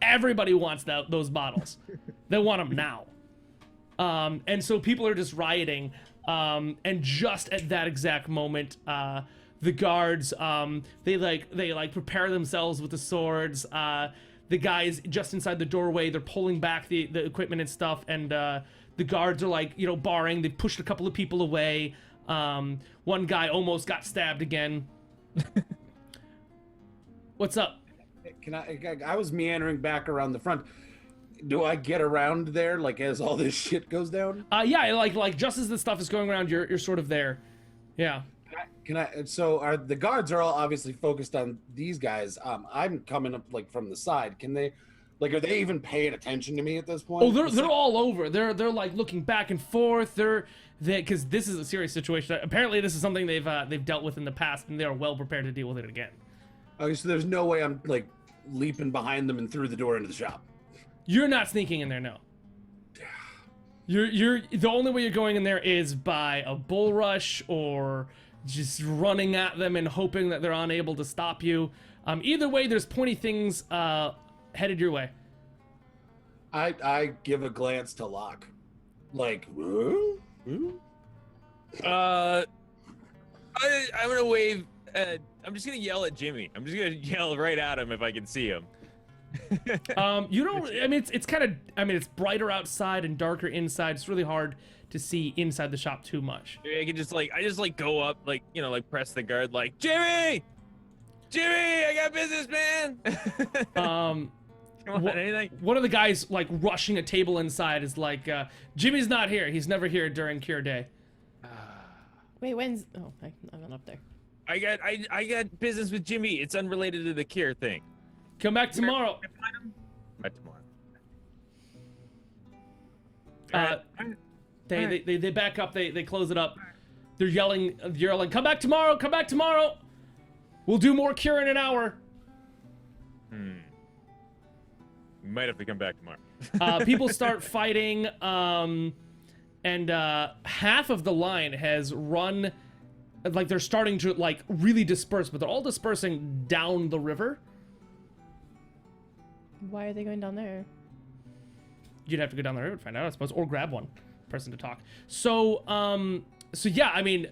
everybody wants those bottles. They want them now. And so people are just rioting. And just at that exact moment, the guards, they prepare themselves with the swords. The guys just inside the doorway, they're pulling back the equipment and stuff, and the guards are like, barring. They pushed a couple of people away. One guy almost got stabbed again. What's up? I was meandering back around the front. Do I get around there, like, as all this shit goes down? Yeah, like just as the stuff is going around, you're sort of there. Yeah. So the guards are all obviously focused on these guys. I'm coming up, like, from the side. Can they, like, are they even paying attention to me at this point? Oh, they're all over. They're like looking back and forth. Because this is a serious situation. Apparently, this is something they've dealt with in the past, and they are well prepared to deal with it again. Okay, so there's no way I'm, like, leaping behind them and through the door into the shop. You're not sneaking in there, no. You're the only way you're going in there is by a bull rush or just running at them and hoping that they're unable to stop you. Either way, there's pointy things headed your way. I give a glance to Locke, like, I'm gonna wave. I'm just gonna yell at Jimmy. I'm just gonna yell right at him if I can see him. You don't. I mean, it's kind of. I mean, it's brighter outside and darker inside. It's really hard to see inside the shop too much. I can just like go up, like, press the guard, like, Jimmy, I got business, man. Come on, anything. One of the guys like rushing a table inside is like, Jimmy's not here. He's never here during cure day. Wait, when's? Oh, I'm not up there. I got business with Jimmy. It's unrelated to the cure thing. Come back tomorrow. Back tomorrow. They back up. They close it up. They're yelling. Come back tomorrow. Come back tomorrow. We'll do more cure in an hour. We might have to come back tomorrow. People start fighting. And half of the line has run. Like they're starting to like really disperse, but they're all dispersing down the river. Why are they going down there? You'd have to go down the river to find out, I suppose, or grab one person to talk. So yeah, I mean,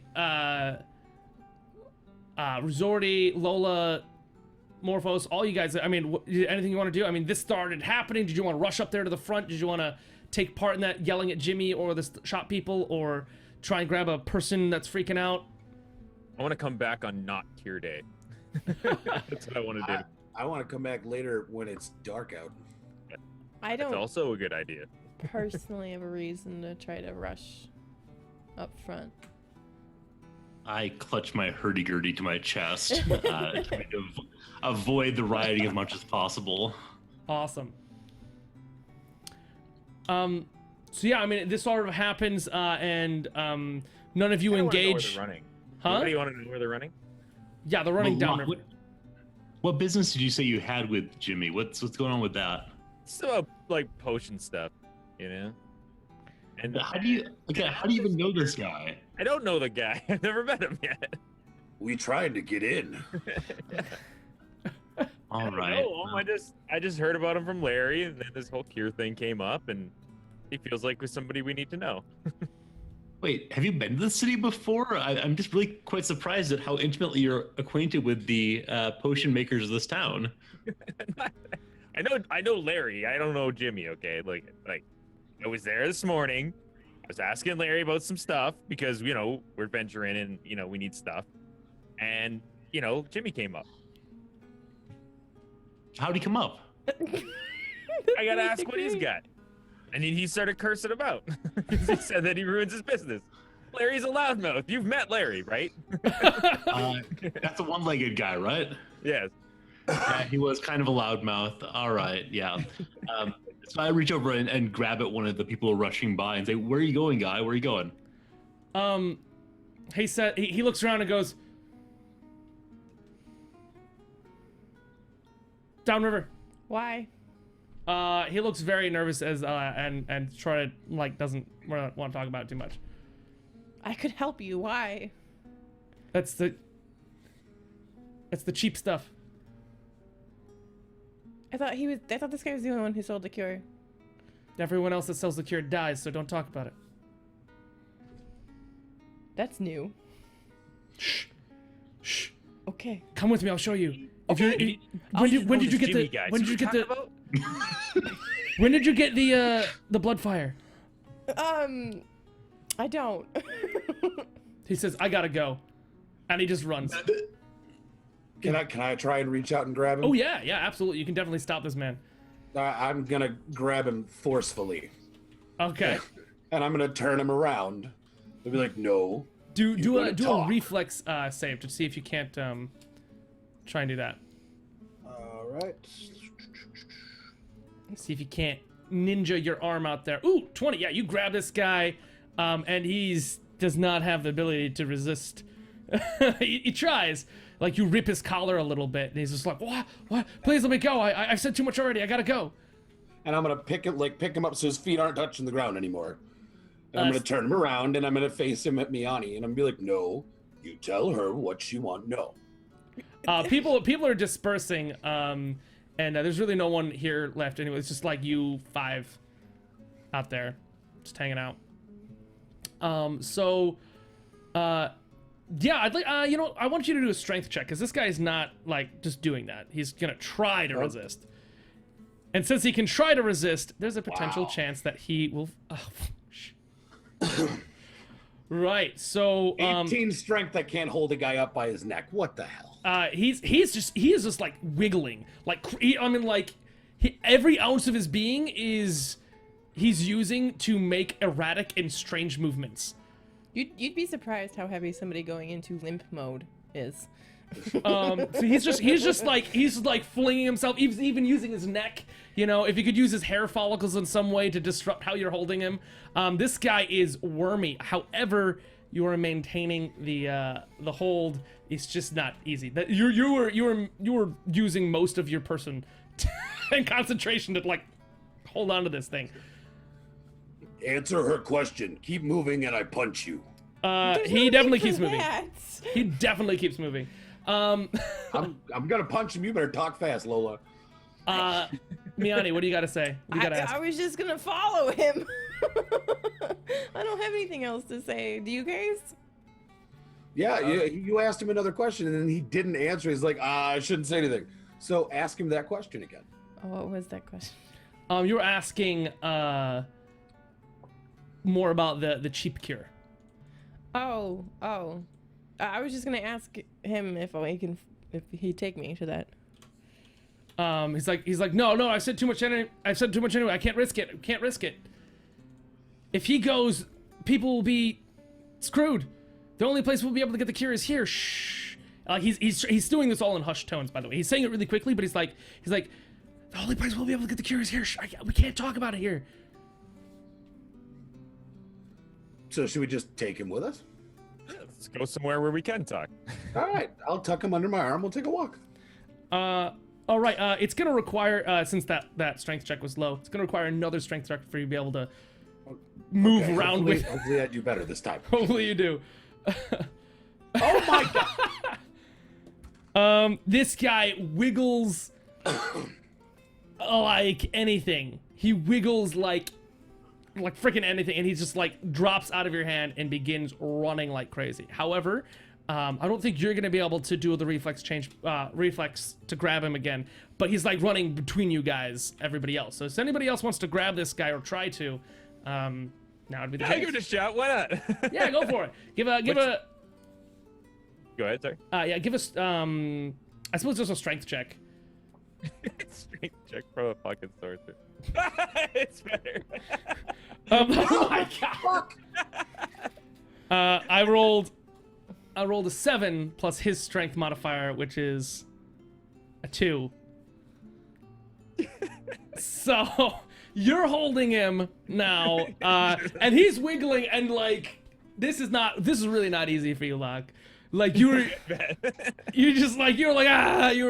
Resorty, Lola, Morphos, all you guys, I mean, anything you want to do? I mean, this started happening. Did you want to rush up there to the front? Did you want to take part in that yelling at Jimmy or the shop people, or try and grab a person that's freaking out? I want to come back on not cure day. That's what I want to do. I want to come back later when it's dark out. I don't That's also a good idea. personally have a reason to try to rush up front. I clutch my hurdy-gurdy to my chest, trying to avoid the rioting as much as possible. Awesome. So yeah, I mean, this sort of happens, and none of you engage. Huh? Anybody want to know where they're running? Yeah, they're running down. What business did you say you had with Jimmy? What's going on with that? It's about like potion stuff, And how do you even know this guy? I don't know the guy. I've never met him yet. We tried to get in. All right. I just heard about him from Larry, and then this whole cure thing came up, and he feels like with somebody we need to know. Wait, have you been to the city before? I'm just really quite surprised at how intimately you're acquainted with the potion makers of this town. I know Larry. I don't know Jimmy. Okay, like I was there this morning. I was asking Larry about some stuff because we're venturing and we need stuff, and Jimmy came up. How'd he come up? I gotta ask what he's got. And he started cursing about. He said that he ruins his business. Larry's a loudmouth. You've met Larry, right? That's a one-legged guy, right? Yes. Yeah, he was kind of a loudmouth. All right, yeah. So I reach over and grab at one of the people rushing by and say, "Where are you going, guy? Where are you going?" He looks around and goes, "Downriver." Why? He looks very nervous and try to doesn't want to talk about it too much. I could help you. Why? That's the cheap stuff. I thought this guy was the only one who sold the cure. Everyone else that sells the cure dies, so don't talk about it. That's new. Shh. Shh. Okay. Come with me, I'll show you. Okay. When did you get when did you get the blood fire? I don't. He says, I gotta go. And he just runs. Can I try and reach out and grab him? Oh yeah, absolutely. You can definitely stop this man. I'm gonna grab him forcefully. Okay. And I'm gonna turn him around. They'll be like, no. Do a talk. reflex save to see if you can't try and do that. All right. See if you can't ninja your arm out there. Ooh, 20. Yeah, you grab this guy, and does not have the ability to resist. he tries. Like, you rip his collar a little bit, and he's just like, what? Please let me go. I've said too much already. I gotta go. And I'm gonna pick him up so his feet aren't touching the ground anymore. And I'm gonna turn him around, and I'm gonna face him at Miani, and I'm gonna be like, no, you tell her what she wants. No. People are dispersing, and there's really no one here left anyway. It's just like you 5 out there, just hanging out. Yeah, I'd like, I want you to do a strength check, because this guy's not, like, just doing that. He's gonna try to resist. And since he can try to resist, there's a potential chance that he will... Right, so... 18 strength that can't hold a guy up by his neck. What the hell? He is just, like, wiggling. Like, every ounce of his being he's using to make erratic and strange movements. You'd be surprised how heavy somebody going into limp mode is. So he's just like flinging himself. He's even using his neck. You know, if you could use his hair follicles in some way to disrupt how you're holding him. This guy is wormy. However, you are maintaining the hold. It's just not easy. That you were using most of your person and concentration to like hold on to this thing. Answer her question. Keep moving and I punch you. He definitely keeps moving. That. He definitely keeps moving. I'm gonna punch him. You better talk fast, Lola. Miani, what do you got to say? You got to ask. I was just gonna follow him. I don't have anything else to say. Do you guys? Yeah, you asked him another question and then he didn't answer. He's like, I shouldn't say anything. So ask him that question again. Oh, what was that question? You were asking more about the cheap cure. Oh. I was just gonna ask him if he'd take me to that. He's like, no, I said too much anyway. I can't risk it. If he goes, people will be screwed. The only place we'll be able to get the cure is here. Shh. He's doing this all in hushed tones, by the way. He's saying it really quickly, but he's like, the only place we'll be able to get the cure is here. Shh, we can't talk about it here. So should we just take him with us? Let's go somewhere where we can talk. All right, I'll tuck him under my arm. We'll take a walk. All right. It's gonna require, since that strength check was low, it's gonna require another strength check for you to be able to move around with. Hopefully I do better this time. Hopefully you do. Oh my god! This guy wiggles like anything. He wiggles like freaking anything, and he just like drops out of your hand and begins running like crazy. However, I don't think you're gonna be able to do the reflex to grab him again. But he's like running between you guys, everybody else. So if anybody else wants to grab this guy or try to, now would be the Yeah, case. give it a shot. Why not? Yeah, go for it. Give a. Go ahead, sorry. Yeah, give us. I suppose just a strength check. Strength check from a fucking sorcerer. It's better. Oh my god. I rolled a 7 plus his strength modifier, which is a 2. So you're holding him now, and he's wiggling, and like this is really not easy for you, Locke. Like you were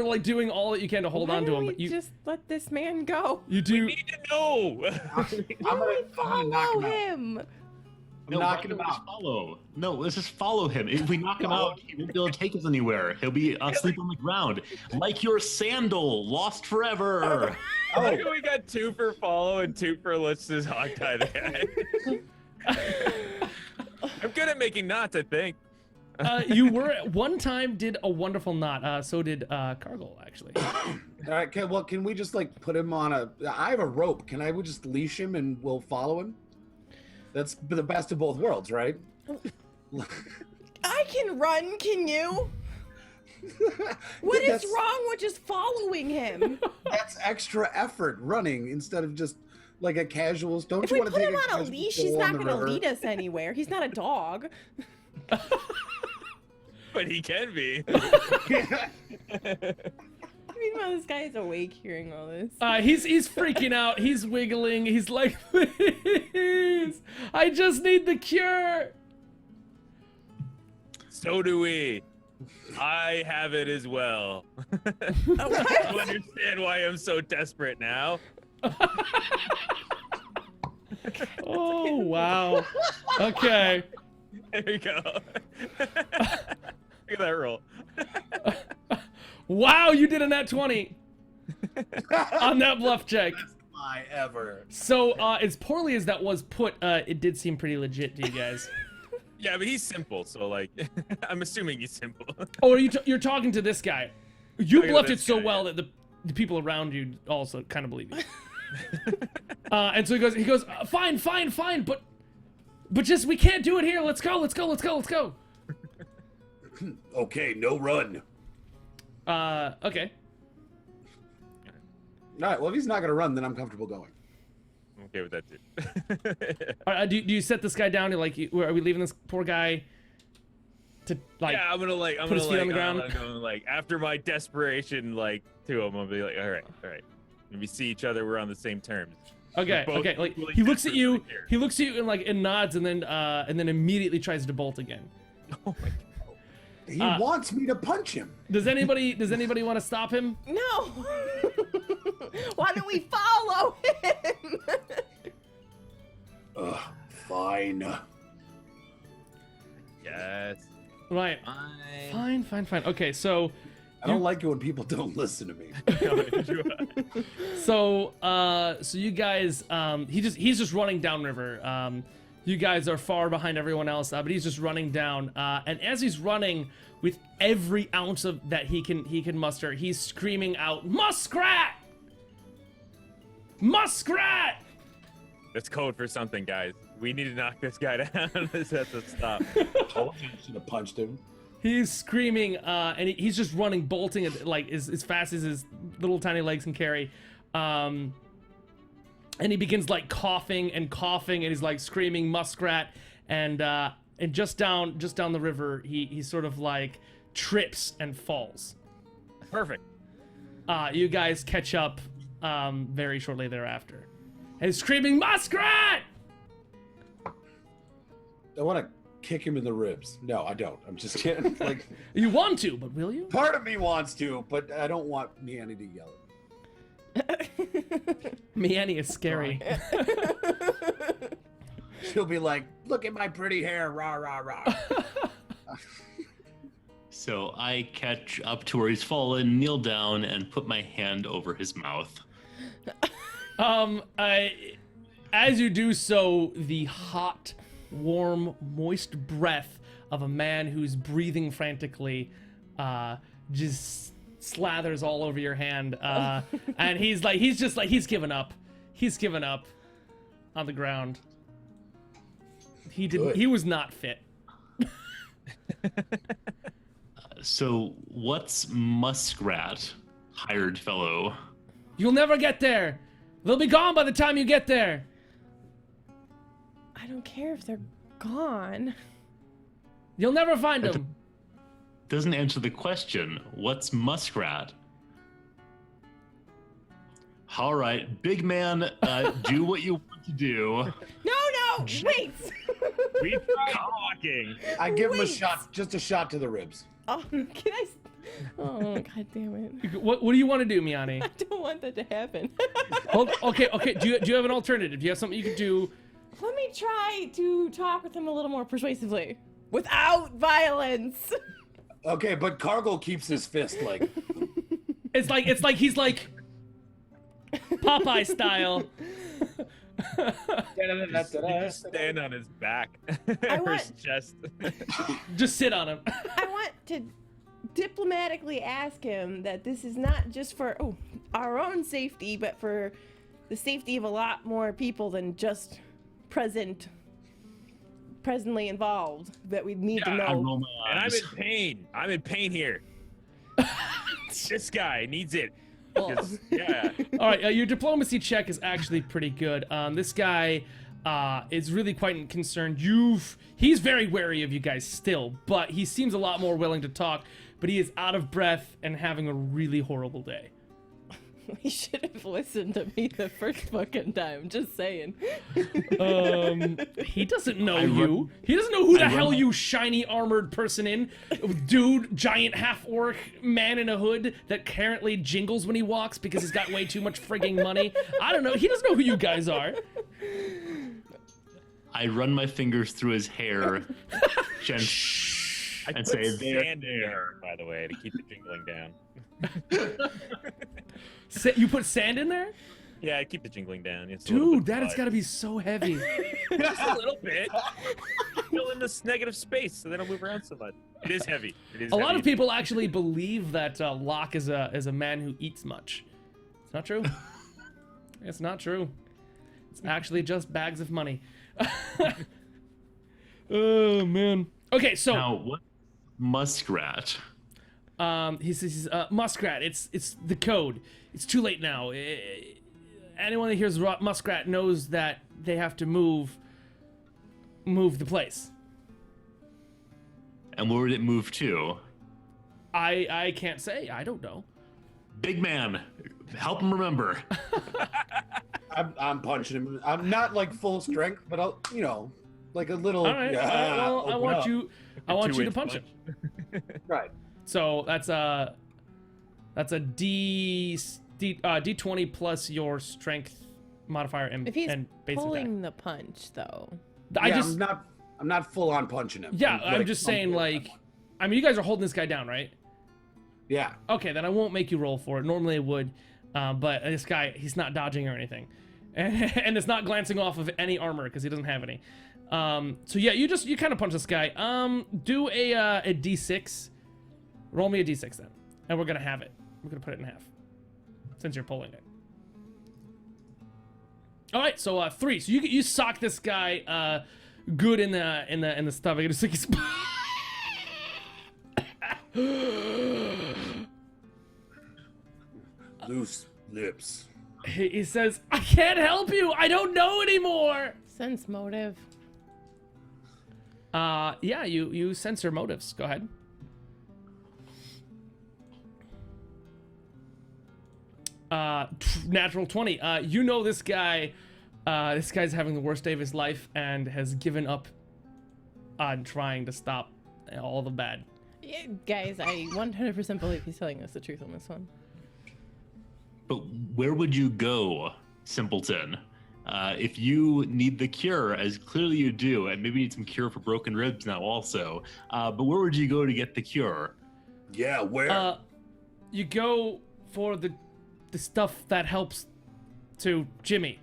like doing all that you can to hold on to him, but you just let this man go. You do. We need to know. I'm gonna knock Follow him out. him. I'm knocking him why don't we just out. Follow. No, let's just follow him. If we knock him out, he won't be able to take us anywhere. He'll be asleep on the ground, like your sandal, lost forever. Oh, Look, we got 2 for follow and 2 for let's just hog tie the guy. I'm good at making knots, I think. You were one time did a wonderful knot. So did Cargill actually. all right. Okay, well, can we just like put him on a? I have a rope. Can I we just leash him and we'll follow him? That's the best of both worlds, right? I can run, can you? What is wrong with just following him? That's extra effort running instead of just like a casual. Don't If you we want put to take him on a casual leash, stroll he's on not the going to river? lead us anywhere. He's not a dog. But he can be. Meanwhile, this guy is awake hearing all this. He's freaking out. He's wiggling. He's like, please, I just need the cure. So do we. I have it as well. What? You understand why I'm so desperate now? Oh wow. Okay. There you go. Look at that roll. Wow, you did a nat 20 on that bluff check. Best lie ever. So as poorly as that was put, it did seem pretty legit to you guys. Yeah, but he's simple, so like, I'm assuming he's simple. Oh, are you're talking to this guy? You Talking to bluffed it this so guy, well yeah. that the people around you also kind of believe you. And so he goes, fine, but just we can't do it here. Let's go. Okay, no run. Okay. All right. Well, if he's not gonna run, then I'm comfortable going. I'm okay with that too. Do you set this guy down? Are we leaving this poor guy to like? Yeah, I'm gonna his feet on the ground? I'm gonna like after my desperation, like to him, I'll be like, all right. When we see each other, we're on the same terms. Okay. We're both Like equally he looks at desperate you. right here. He looks at you and like and nods and then immediately tries to bolt again. Oh my God. He wants me to punch him. Does anybody want to stop him? No. Why don't we follow him? Fine. Yes. Right. Fine. Fine. Okay, so I don't like it when people don't listen to me. so you guys he's just running downriver. You guys are far behind everyone else, but he's just running down. And as he's running with every ounce of that he can muster, he's screaming out, "Muskrat! Muskrat!" That's code for something, guys. We need to knock this guy down. This has to stop. Told you I should have punched him. He's screaming, and he's just running, bolting like as fast as his little tiny legs can carry. And he begins like coughing, and he's like screaming muskrat, and just down the river, he sort of like trips and falls. Perfect. You guys catch up very shortly thereafter, and he's screaming muskrat. I want to kick him in the ribs. No, I don't. I'm just kidding. Like, You want to, but will you? part of me wants to, but I don't want Miani to yell at me. Miani is scary. She'll be like, "Look at my pretty hair, rah rah rah." So I catch up to where he's fallen, kneel down, and put my hand over his mouth. As you do so, the hot, warm, moist breath of a man who's breathing frantically just slathers all over your hand, and he's given up. He's given up on the ground. Good. He was not fit. So what's muskrat, hired fellow? You'll never get there. They'll be gone by the time you get there. I don't care if they're gone. You'll never find That them. Doesn't answer the question. What's muskrat? All right, big man, do what you want to do. No, wait. We tried walking. I give him a Wait. shot, just a shot to the ribs. Oh, can I? Oh, god damn it! What do you want to do, Miani? I don't want that to happen. Okay. Do you have an alternative? Do you have something you could do Let me try to talk with him a little more persuasively, without violence. Okay, but Cargill keeps his fist like. It's like he's like Popeye style. You just stand on his back or his chest. Just sit on him. I want to diplomatically ask him that this is not just for our own safety, but for the safety of a lot more people than just presently involved, that we need to know. And I'm in pain. I'm in pain here. This guy needs it. Yeah. All right, your diplomacy check is actually pretty good. This guy is really quite concerned. He's very wary of you guys still, but he seems a lot more willing to talk. But he is out of breath and having a really horrible day. He should have listened to me the first fucking time. Just saying. He doesn't know you. He doesn't know who the hell you shiny armored person dude, giant half-orc man in a hood that currently jingles when he walks because he's got way too much frigging money. I don't know. He doesn't know who you guys are. I run my fingers through his hair, I and put say, sand in there, by the way, to keep the jingling down. You put sand in there? Yeah, keep the jingling down. Dude, that has got to be so heavy. Just a little bit. Fill in this negative space so they don't move around so much. It is heavy. A lot of people actually believe that Locke is a man who eats much. It's not true. It's not true. It's actually just bags of money. Oh man. Okay, so now what? Muskrat. He says he's muskrat. It's the code. It's too late now. Anyone that hears muskrat knows that they have to move the place. And where would it move to? I can't say. I don't know. Big man, help him remember. I'm punching him. I'm not like full strength, but I'll, like a little. All right. Well, I want you to punch him. Right. So that's a D20 plus your strength modifier and If he's and base pulling attack. the punch, though. I'm not full on punching him. Yeah, I'm just saying, like, I mean, you guys are holding this guy down, right? Yeah. Okay, then I won't make you roll for it. Normally I would, but this guy, he's not dodging or anything, and it's not glancing off of any armor because he doesn't have any. So yeah, you kind of punch this guy. Do a D6. Roll me a D6 then, and we're gonna have it. We're gonna put it in half, since you're pulling it. All right, so 3. So you sock this guy good in the stomach. It's like he's Loose lips. he says, "I can't help you. I don't know anymore." Sense motive. Yeah, you censor motives. Go ahead. Natural 20. You know this guy. This guy's having the worst day of his life and has given up on trying to stop all the bad. Yeah, guys, I 100% believe he's telling us the truth on this one. But where would you go, simpleton? If you need the cure, as clearly you do, and maybe need some cure for broken ribs now also, but where would you go to get the cure? Yeah, where? You go for the stuff that helps to Jimmy.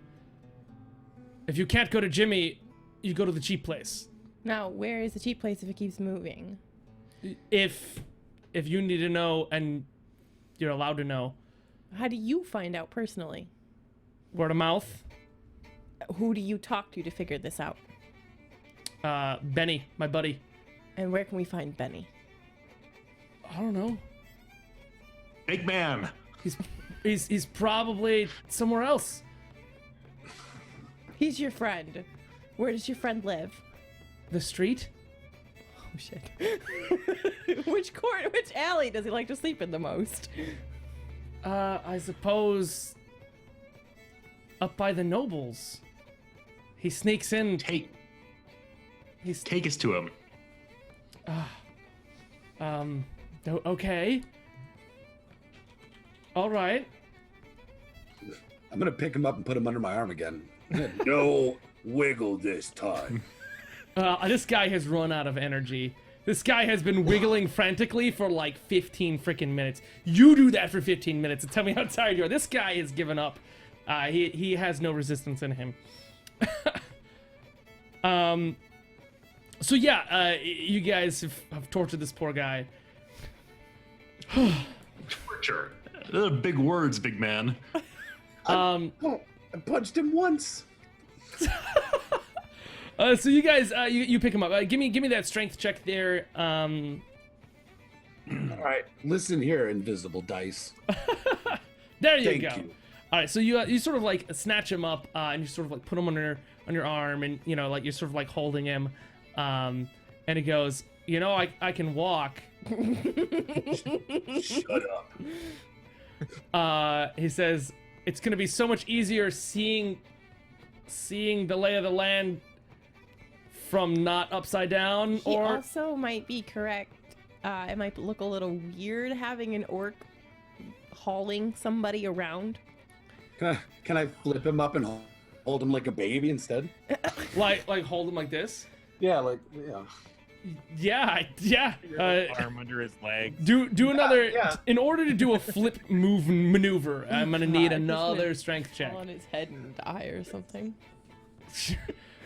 If you can't go to Jimmy, you go to the cheap place. Now, where is the cheap place if it keeps moving? If you need to know and you're allowed to know. How do you find out personally? Word of mouth. Who do you talk to figure this out? Benny, my buddy. And where can we find Benny? I don't know. Big man. He's probably somewhere else. He's your friend. Where does your friend live? The street? Oh shit. Which alley does he like to sleep in the most? I suppose up by the nobles. He sneaks in. Take us to him. Okay. All right. I'm gonna pick him up and put him under my arm again. No wiggle this time. This guy has run out of energy. This guy has been wiggling frantically for like 15 freaking minutes. You do that for 15 minutes and tell me how tired you are. This guy has given up. He has no resistance in him. So yeah, you guys have tortured this poor guy. Torture. Those are big words, big man. I punched him once. So you guys, you pick him up. Give me that strength check there. All right, listen here, invisible dice. There you Thank go. you. All right, so you sort of like snatch him up and you sort of like put him on your arm, and you know, like you're sort of like holding him, and he goes, you know, I can walk. Shut up. He says it's gonna be so much easier seeing the lay of the land from not upside down. He or also might be correct. It might look a little weird having an orc hauling somebody around. Can I flip him up and hold him like a baby instead? like hold him like this. Yeah, Yeah. Arm under his leg. Do another. yeah. In order to do a flip move maneuver, I'm gonna need God, another strength check. Fall on his head and die or something.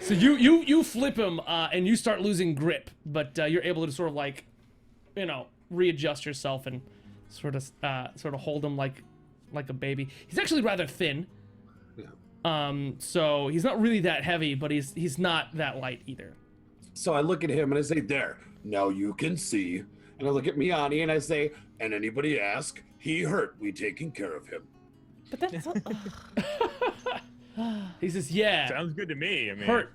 So you flip him and you start losing grip, but you're able to sort of like, you know, readjust yourself and sort of hold him like a baby. He's actually rather thin. Yeah. So he's not really that heavy, but he's not that light either. So I look at him and I say, there, now you can see. And I look at Miani and I say, and anybody ask, he hurt, we taking care of him. But that's He says, yeah. Sounds good to me. I mean, Hurt.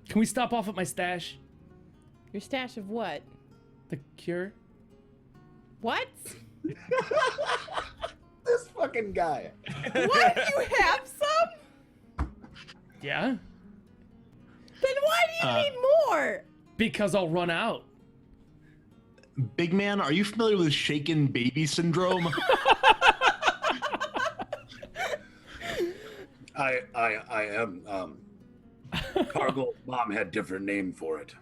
Can we stop off at my stash? your stash of what? The cure? What? This fucking guy. What? You have some? Yeah. Then why do you need more? Because I'll run out. Big man, are you familiar with shaken baby syndrome? I am. Cargill's mom had different name for it.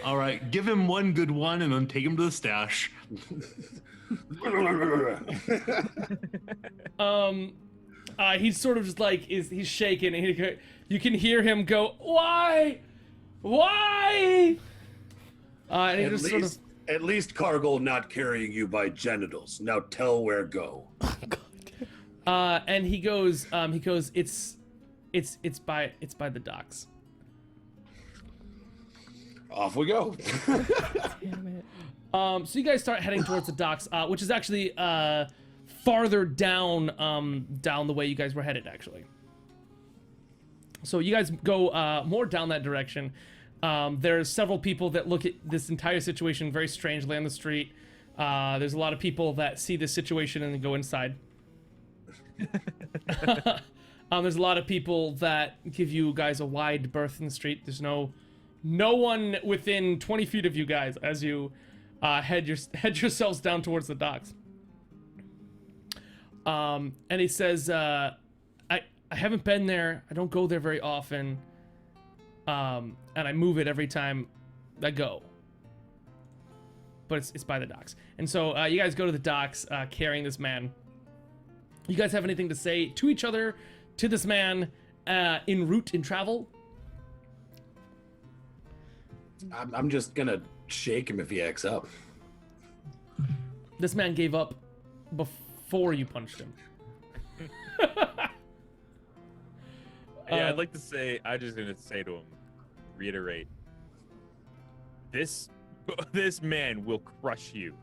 All right, give him one good one and then take him to the stash. He's sort of just like he's shaking, and you can hear him go, why? And he At just least, sort of. at least Cargill not carrying you by genitals. Now tell where go. And he goes, it's by the docks. Off we go. Damn it. So you guys start heading towards the docks, which is actually farther down the way you guys were headed, actually. So you guys go more down that direction. There's several people that look at this entire situation very strangely on the street. There's a lot of people that see this situation and then go inside. There's a lot of people that give you guys a wide berth in the street. There's no one within 20 feet of you guys as you head yourselves down towards the docks. And he says, I haven't been there. I don't go there very often. And I move it every time I go. But it's by the docks. And so you guys go to the docks carrying this man. You guys have anything to say to each other, to this man, en route, in travel? I'm just gonna shake him if he acts up. This man gave up before you punched him. Yeah, I'd like to say, I'm just gonna say to him, reiterate, this man will crush you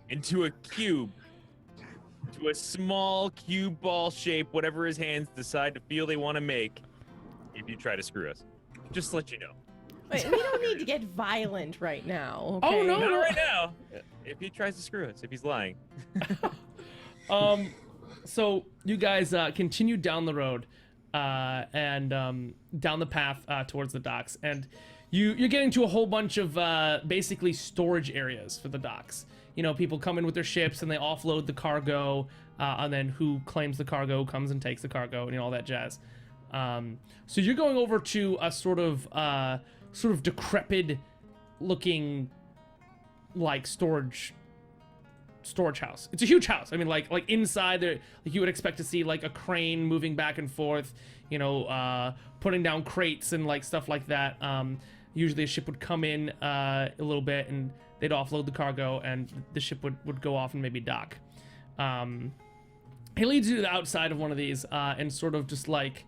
into a cube, to a small cube ball shape, whatever his hands decide to feel they want to make, if you try to screw us. Just to let you know. Wait, we don't need to get violent right now. Oh, Okay? no. Not right now. If he tries to screw us, if he's lying. So you guys continue down the road and down the path towards the docks, and you're getting to a whole bunch of basically storage areas for the docks. You know, people come in with their ships and they offload the cargo, and then who claims the cargo comes and takes the cargo, and you know, all that jazz. So you're going over to a sort of decrepit looking like storage house. It's a huge house. I mean, like inside there, like you would expect to see like a crane moving back and forth, you know, putting down crates and like stuff like that. Usually a ship would come in a little bit and they'd offload the cargo and the ship would go off and maybe dock. He leads you to the outside of one of these and sort of just like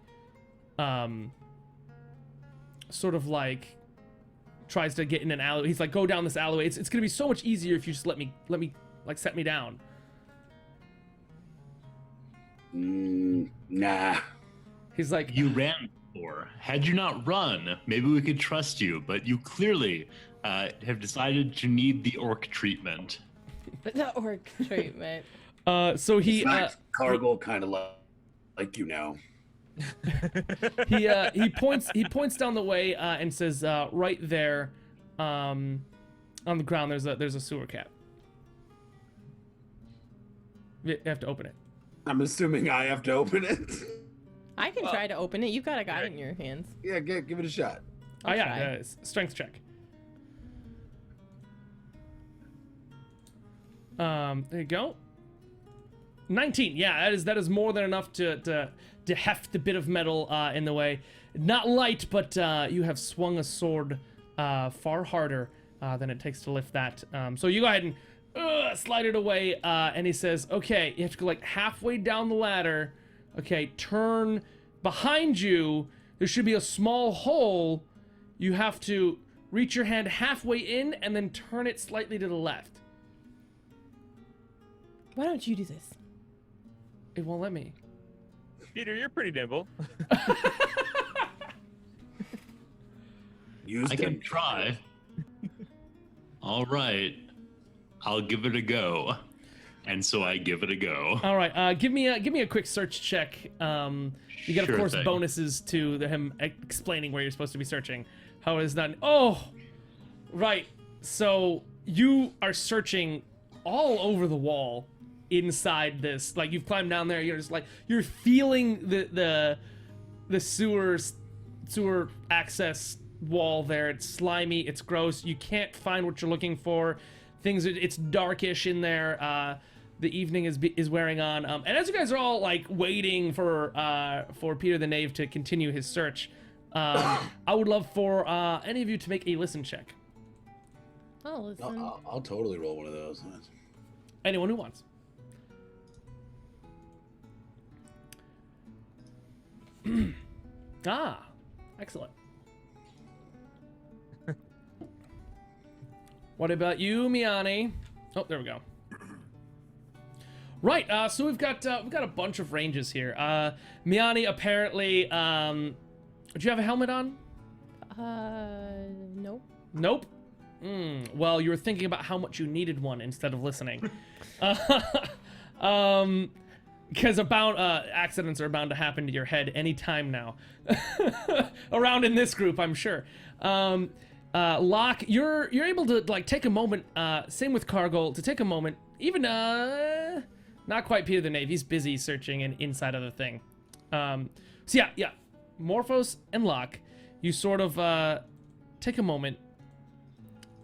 tries to get in an alley. He's like, go down this alleyway. It's gonna be so much easier if you just let me like set me down. Nah. He's like, You ran before. Had you not run, maybe we could trust you, but you clearly have decided to need the orc treatment. The orc treatment. so he Cargill kind of like you know. he points down the way and says, right there, on the ground there's a sewer cap. You have to open it. I'm assuming I have to open it. I can try to open it. You've got a guy in your hands. Yeah, give it a shot. I'll try. Strength check. There you go. 19. Yeah, that is more than enough to heft the bit of metal in the way. Not light, but you have swung a sword far harder than it takes to lift that. So you go ahead and slide it away, and he says, okay, you have to go like halfway down the ladder. Okay, turn behind you. There should be a small hole. You have to reach your hand halfway in and then turn it slightly to the left. Why don't you do this? It won't let me. Peter, you're pretty nimble. I can try. All right. I'll give it a go. And so I give it a go. All right, give me a quick search check. You get, of Sure course, thing. bonuses to him explaining where you're supposed to be searching. How it is done. Oh, right. So you are searching all over the wall inside this. Like, you've climbed down there. You're just like, you're feeling the sewer access wall there. It's slimy. It's gross. You can't find what you're looking for. It's darkish in there. The evening is wearing on, and as you guys are all like waiting for Peter the Knave to continue his search, I would love for any of you to make a listen check. Oh, listen. I'll totally roll one of those. Anyone who wants. Excellent. What about you, Miani? Oh, there we go. Right, so we've got a bunch of ranges here. Miani apparently, do you have a helmet on? Nope. Nope. Well, you were thinking about how much you needed one instead of listening. Because accidents are bound to happen to your head anytime now. Around in this group, I'm sure. Locke, you're able to like take a moment. Same with Cargill, to take a moment. Even not quite Peter the Knave. He's busy searching and inside of the thing. So yeah. Morphos and Locke, you sort of take a moment,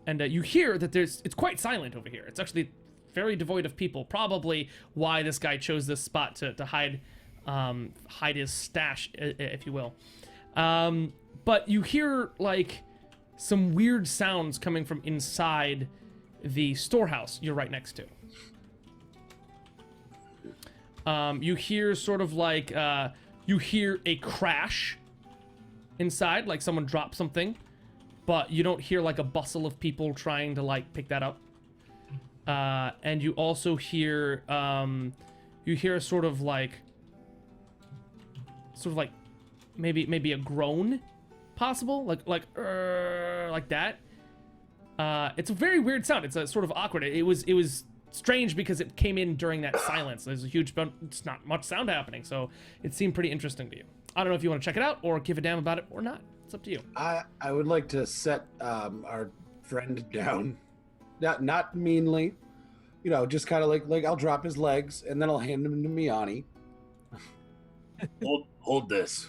and you hear that it's quite silent over here. It's actually very devoid of people. Probably why this guy chose this spot to hide his stash, if you will. But you hear like some weird sounds coming from inside the storehouse you're right next to. You hear sort of like, you hear a crash inside, like someone dropped something, but you don't hear like a bustle of people trying to like pick that up. And you also hear, sort of like maybe a groan, possible, like that. It's a very weird sound. It's a sort of awkward. It was strange because it came in during that silence. There's a huge, it's not much sound happening, so it seemed pretty interesting to you. I don't know if you want to check it out or give a damn about it or not. It's up to you. I would like to set our friend down, not meanly, just kind of like I'll drop his legs and then I'll hand him to Miani. Hold this.